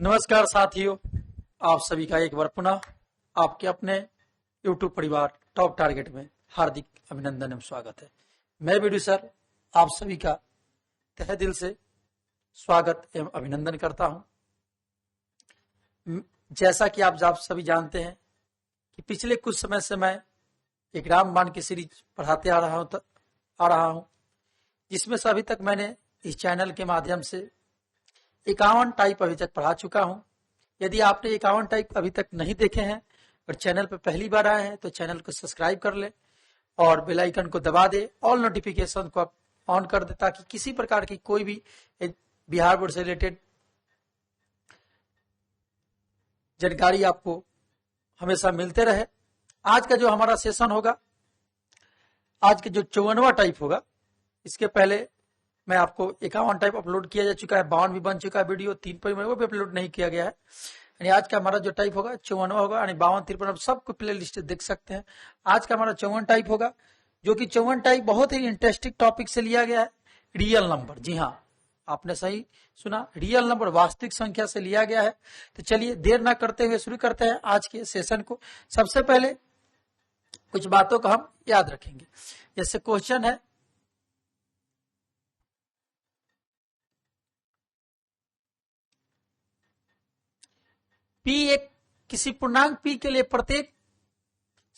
नमस्कार साथियों, आप सभी का एक बार पुनः आपके अपने YouTube परिवार टॉप टारगेट में हार्दिक अभिनंदन एवं स्वागत है। मैं वीडियो सर आप सभी का तहे दिल से स्वागत एवं अभिनंदन करता हूं। जैसा कि आप सभी जानते हैं कि पिछले कुछ समय से मैं एक रामबाण की सीरीज पढ़ाते आ रहा हूं, जिसमें से अभी तक मैंने इस चैनल के माध्यम से 51 टाइप अभी तक पढ़ा चुका हूं। यदि आपने 51 टाइप अभी तक नहीं देखे हैं और चैनल पर पहली बार आए हैं तो चैनल को सब्सक्राइब कर ले और बेल आइकन को दबा दे, ऑल नोटिफिकेशन को आप ऑन कर दे, ताकि किसी प्रकार की कोई भी बिहार बोर्ड से रिलेटेड जानकारी आपको हमेशा मिलते रहे। आज का जो हमारा सेशन होगा, आज के जो 54वां टाइप होगा, इसके पहले मैं आपको 51 टाइप अपलोड किया जा चुका है, 52 भी बन चुका है वीडियो, 3 पर वो भी अपलोड नहीं किया गया है। यानी आज का हमारा जो टाइप होगा 54वां होगा, यानी 52, 53 आप सबको प्ले लिस्ट देख सकते हैं। आज का हमारा 54 टाइप होगा, जो कि 54 टाइप बहुत ही इंटरेस्टिंग टॉपिक से लिया गया है, रियल नंबर। जी हाँ, आपने सही सुना, रियल नंबर, वास्तविक संख्या से लिया गया है। तो चलिए देर ना करते हुए शुरू करते हैं आज के सेशन को। सबसे पहले कुछ बातों को हम याद रखेंगे। जैसे क्वेश्चन है, P एक किसी पूर्णांक P के लिए प्रत्येक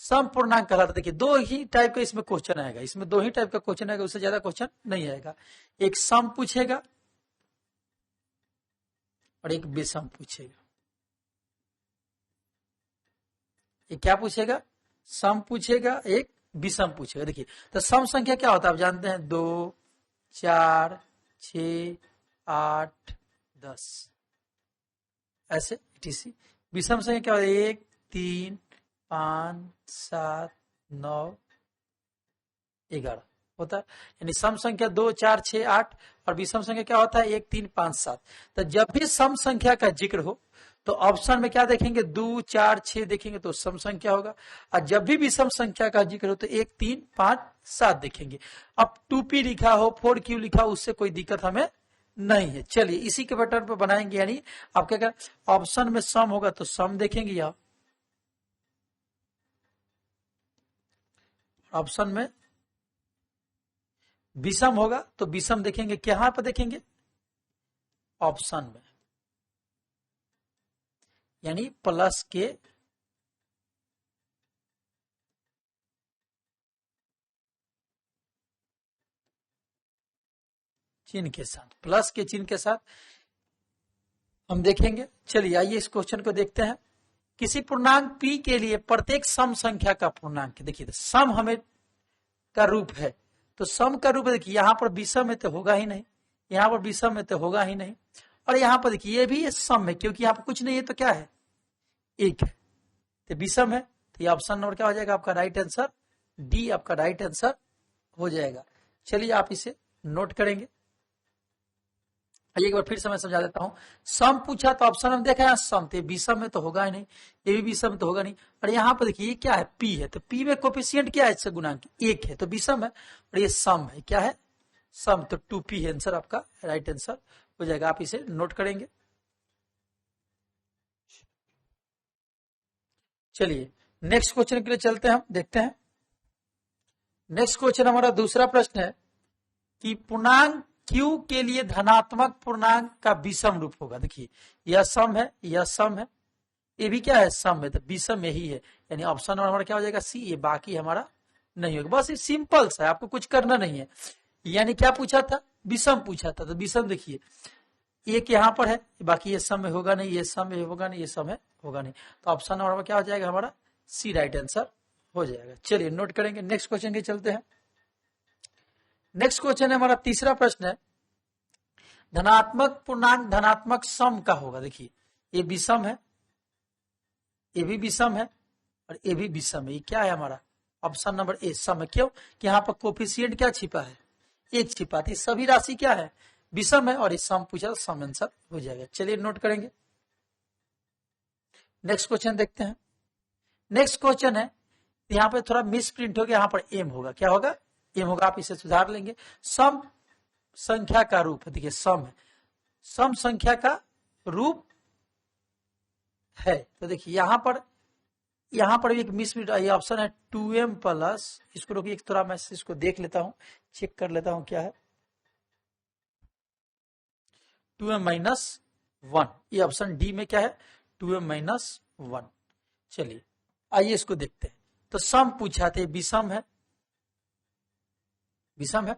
सम पूर्णांक कहलाता है। देखिए, दो ही टाइप का इसमें क्वेश्चन आएगा, इसमें दो ही टाइप का क्वेश्चन आएगा, उससे ज्यादा क्वेश्चन नहीं आएगा। एक सम पूछेगा और एक विषम पूछेगा। एक क्या पूछेगा? सम पूछेगा, एक विषम पूछेगा। देखिए, तो सम संख्या क्या होता है आप जानते हैं, 2, 4, 6, 8, 10 ऐसे टीसी। विषम संख्या क्या होता है? 1, 3, 5, 7, 9, 11 होता है। यानी सम संख्या 2, 4, 6, 8 और विषम संख्या क्या होता है? 1, 3, 5, 7। तो जब भी सम संख्या का जिक्र हो तो ऑप्शन में क्या देखेंगे? 2, 4, 6 देखेंगे तो सम संख्या होगा, और जब भी विषम संख्या का जिक्र हो तो 1, 3, 5, 7 देखेंगे। अब 2p लिखा हो, 4q लिखा हो, उससे कोई दिक्कत हमें नहीं है। चलिए इसी के पैटर्न पर बनाएंगे। यानी आप क्या करें, ऑप्शन में सम होगा तो सम देखेंगे, आप ऑप्शन में विषम होगा तो विषम देखेंगे। क्या पर देखेंगे? ऑप्शन में, यानी प्लस के चिन्ह के साथ, प्लस के चिन्ह के साथ हम देखेंगे। चलिए आइए इस क्वेश्चन को देखते हैं। किसी पूर्णांक p के लिए प्रत्येक सम संख्या का पूर्णांक, देखिए सम हमें का रूप है, तो सम का रूप देखिए, यहां पर विषम में तो होगा ही नहीं, यहां पर विषम में तो होगा ही नहीं, और यहां पर देखिए ये भी सम है, क्योंकि यहां पर कुछ नहीं है तो क्या है? 1 है, तो विषम है। तो ये ऑप्शन नंबर क्या हो जाएगा आपका? राइट आंसर डी आपका राइट आंसर हो जाएगा। चलिए आप इसे नोट करेंगे। एक बार फिर से मैं समझा देता हूं। सम पूछा तो ऑप्शन हम देखा, सम थे, विषम में तो होगा ही नहीं, ये भी विषम में तो होगा नहीं, और यहाँ पर देखिए ये क्या है? p है, तो p में कोफिशिएंट क्या है? इससे गुणांक 1 है, तो विषम है, और ये सम है, क्या है? सम, तो 2p है आंसर आपका, राइट आंसर हो जाएगा। आप इसे नोट करेंगे। चलिए नेक्स्ट क्वेश्चन के लिए चलते हैं, हम देखते हैं। नेक्स्ट क्वेश्चन हमारा दूसरा प्रश्न है कि पूर्णांक q के लिए धनात्मक पूर्णांक का विषम रूप होगा। देखिए यह सम है, यह सम है, ये भी क्या है? सम है, तो विषम यही है। यानी ऑप्शन नंबर हमारा क्या हो जाएगा? सी। ये बाकी हमारा नहीं होगा, बस ये सिंपल सा है, आपको कुछ करना नहीं है। यानी क्या पूछा था? विषम पूछा था, तो विषम देखिए एक यहाँ पर है, बाकी ये सम में होगा नहीं, ये सम में होगा नहीं, ये सम में होगा नहीं, तो ऑप्शन नंबर क्या हो जाएगा हमारा? सी राइट आंसर हो जाएगा। चलिए नोट करेंगे। नेक्स्ट क्वेश्चन के चलते हैं। नेक्स्ट क्वेश्चन है हमारा तीसरा प्रश्न है, धनात्मक पूर्णांक धनात्मक सम का होगा। देखिए ये विषम है, ये भी विषम है, और ये भी विषम है। ये क्या है हमारा? ऑप्शन नंबर ए सम है। क्यों? कि यहाँ पर कोफिशिएंट क्या छिपा है? 1 छिपा थी। सभी राशि क्या है? विषम है, और ये सम पूछा, सम आंसर हो जाएगा। चलिए नोट करेंगे। नेक्स्ट क्वेश्चन देखते हैं। नेक्स्ट क्वेश्चन है, यहाँ पे थोड़ा मिस प्रिंट हो गया, यहाँ पर एम होगा। क्या होगा? एम होगा, आप इसे सुधार लेंगे। सम संख्या का रूप है, देखिए सम है, सम संख्या का रूप है। तो देखिए यहाँ पर भी एक मिस ये ऑप्शन है 2m प्लस, इसको रोकिए थोड़ा मैं इसको देख लेता हूँ, चेक कर लेता हूँ क्या है, 2m माइनस 1, ये ऑप्शन डी में क्या है 2m माइनस 1। चलिए आइए इसको देखते हैं। तो सम पूछा थे, विषम है, विषम है।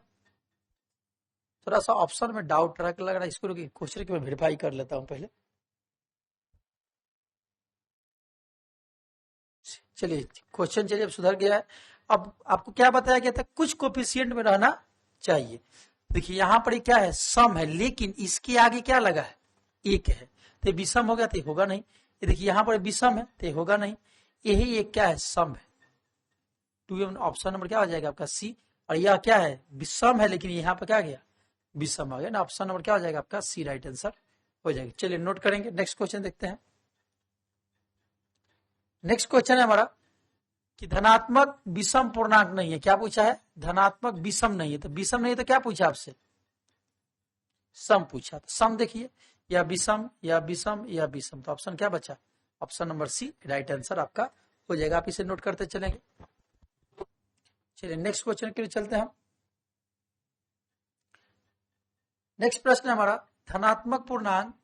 थोड़ा सा ऑप्शन में डाउट लग रहा है, इसको रोकिए क्वेश्चन मैं वेरीफाई कर लेता हूं पहले। चलिए क्वेश्चन चलिए अब सुधर गया है। अब आपको क्या बताया गया था, कुछ कोफिशिएंट में रहना चाहिए। देखिए यहाँ पर क्या है, सम है, लेकिन इसके आगे क्या लगा है, एक है, तो विषम हो गया, तो होगा नहीं। ये देखिए यहाँ पर विषम है, तो होगा नहीं। यही एक क्या है, सम है। 2m ऑप्शन नंबर क्या हो जाएगा आपका सी। और यह क्या है, विषम है, लेकिन यहाँ पर क्या गया, विषम आ गया ना। ऑप्शन नंबर क्या हो जाएगा आपका सी, राइट आंसर हो जाएगा। चलिए नोट करेंगे, नेक्स्ट क्वेश्चन देखते हैं। नेक्स्ट क्वेश्चन है हमारा कि धनात्मक विषम पूर्णांक नहीं है। क्या पूछा है, धनात्मक विषम नहीं है। तो विषम नहीं है तो क्या पूछा आपसे, सम पूछा। तो सम देखिए, या विषम या विषम या विषम, तो ऑप्शन क्या बचा, option number C right answer आपका हो जाएगा। आप इसे नोट करते चलेंगे। चलिए नेक्स्ट क्वेश्चन के लिए चलते हैं। नेक्स्ट प्रश्न है हमारा, धनात्मक पूर्णांक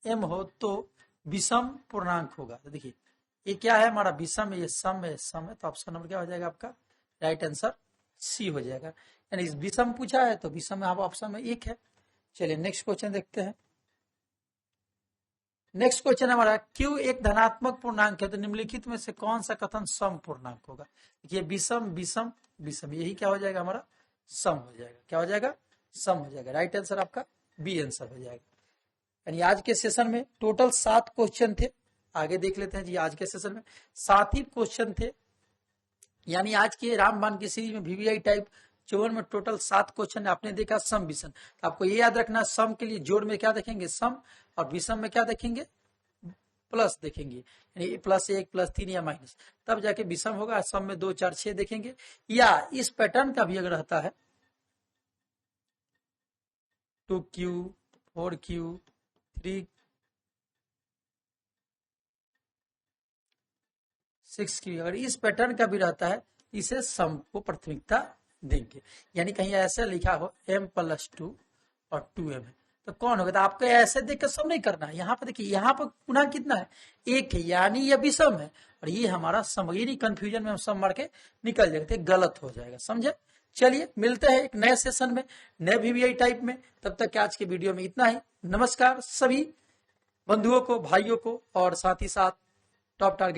m हो तो विषम पूर्णांक होगा। तो देखिए ये क्या है हमारा, विषम है, ये सम है, सम है, तो ऑप्शन नंबर क्या हो जाएगा आपका, राइट आंसर सी हो जाएगा। यानी विषम पूछा है तो विषम में ऑप्शन में एक है। चलिए नेक्स्ट क्वेश्चन देखते हैं। नेक्स्ट क्वेश्चन हमारा, क्यू एक धनात्मक पूर्णांक है तो निम्नलिखित में से कौन सा कथन सम पूर्णांक होगा। देखिए विषम विषम विषम, यही क्या हो जाएगा हमारा, सम हो जाएगा। क्या हो जाएगा, सम हो जाएगा। राइट आंसर आपका बी आंसर हो जाएगा। यानी आज के सेशन में टोटल 7 क्वेश्चन थे। आगे देख लेते हैं जी, आज के सेशन में 7 ही क्वेश्चन थे। यानी आज के रामबाण की सीरीज में वीवीआई टाइप 54 में टोटल 7 क्वेश्चन आपने देखा सम विषम। तो आपको ये याद रखना, सम के लिए जोड़ में क्या देखेंगे, सम, और विषम में क्या देखेंगे, प्लस देखेंगे, यानी +1 +3 या माइनस, तब जाके विषम होगा। सम में 2 4 6 देखेंगे, या इस पैटर्न का भी अगर रहता है 2q 4q 3 6q, अगर इस पैटर्न का भी रहता है, इसे सम को प्राथमिकता देंगे। यानी कहीं ऐसे लिखा हो m+2 और 2m है तो कौन होगा, तो आपको ऐसे देखकर सम नहीं करना है। यहाँ पर देखिए, यहाँ पर पुनः कितना है, एक है, यानी ये विषम है और ये हमारा सम। ये नहीं कंफ्यूजन में हम सम मार के निकल जाएंगे, गलत हो जाएगा, समझे। चलिए मिलते हैं एक नए सेशन में, नए वीवीआई टाइप में। तब तक आज के वीडियो में इतना ही। नमस्कार सभी बंधुओं को, भाइयों को, और साथ ही साथ टॉप टारगेट